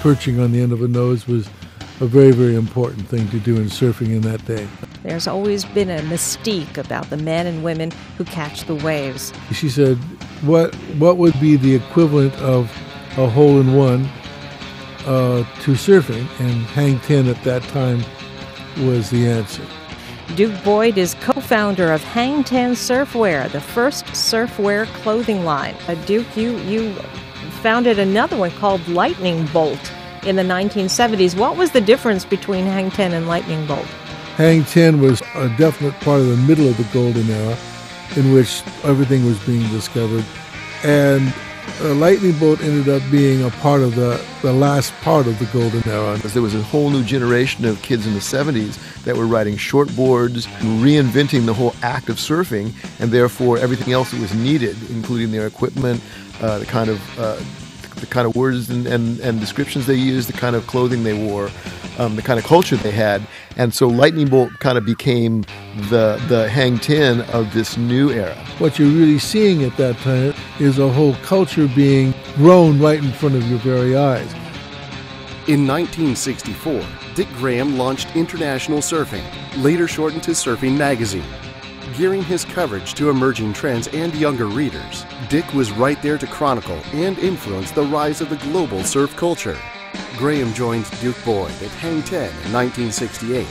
perching on the end of a nose was a very, very important thing to do in surfing in that day. There's always been a mystique about the men and women who catch the waves. She said, what would be the equivalent of a hole-in-one to surfing? And Hang Ten at that time was the answer. Duke Boyd is co-founder of Hang Ten Surfwear, the first surfwear clothing line. Duke, you founded another one called Lightning Bolt in the 1970s. What was the difference between Hang Ten and Lightning Bolt? Hang Ten was a definite part of the middle of the golden era in which everything was being discovered. And Lightning Bolt ended up being a part of the last part of the golden era. There was a whole new generation of kids in the 70s that were riding shortboards, reinventing the whole act of surfing, and therefore everything else that was needed, including their equipment, the kind of words and descriptions they used, the kind of clothing they wore, the kind of culture they had. And so Lightning Bolt kind of became the Hang Ten of this new era. What you're really seeing at that time is a whole culture being grown right in front of your very eyes. In 1964, Dick Graham launched International Surfing, later shortened to Surfing Magazine. Gearing his coverage to emerging trends and younger readers, Dick was right there to chronicle and influence the rise of the global surf culture. Graham joined Duke Boyd at Hang Ten in 1968.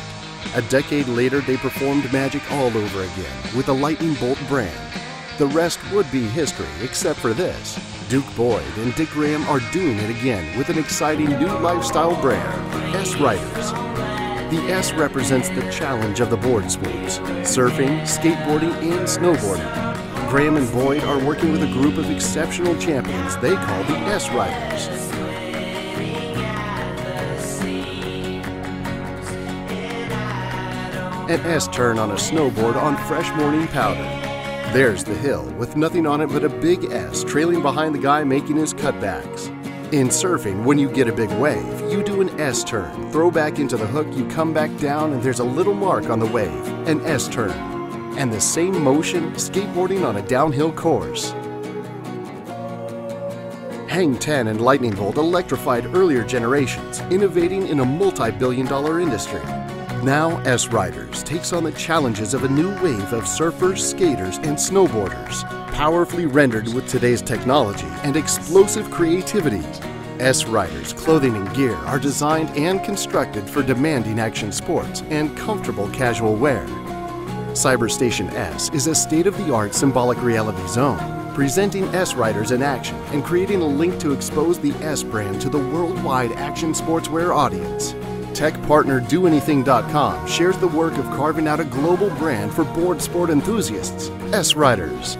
A decade later, they performed magic all over again with the Lightning Bolt brand. The rest would be history, except for this. Duke Boyd and Dick Graham are doing it again with an exciting new lifestyle brand, S Riders. The S represents the challenge of the board sports, surfing, skateboarding, and snowboarding. Graham and Boyd are working with a group of exceptional champions they call the S Riders. An S-turn on a snowboard on fresh morning powder. There's the hill with nothing on it but a big S trailing behind the guy making his cutbacks. In surfing, when you get a big wave, you do an S-turn. Throw back into the hook, you come back down, and there's a little mark on the wave, an S-turn. And the same motion, skateboarding on a downhill course. Hang Ten and Lightning Bolt electrified earlier generations, innovating in a multi-billion-dollar industry. Now, S Riders takes on the challenges of a new wave of surfers, skaters, and snowboarders, powerfully rendered with today's technology and explosive creativity. S Riders clothing and gear are designed and constructed for demanding action sports and comfortable casual wear. Cyberstation S is a state-of-the-art symbolic reality zone, presenting S Riders in action and creating a link to expose the S brand to the worldwide action sportswear audience. Tech partner DoAnything.com shares the work of carving out a global brand for board sport enthusiasts, S Riders.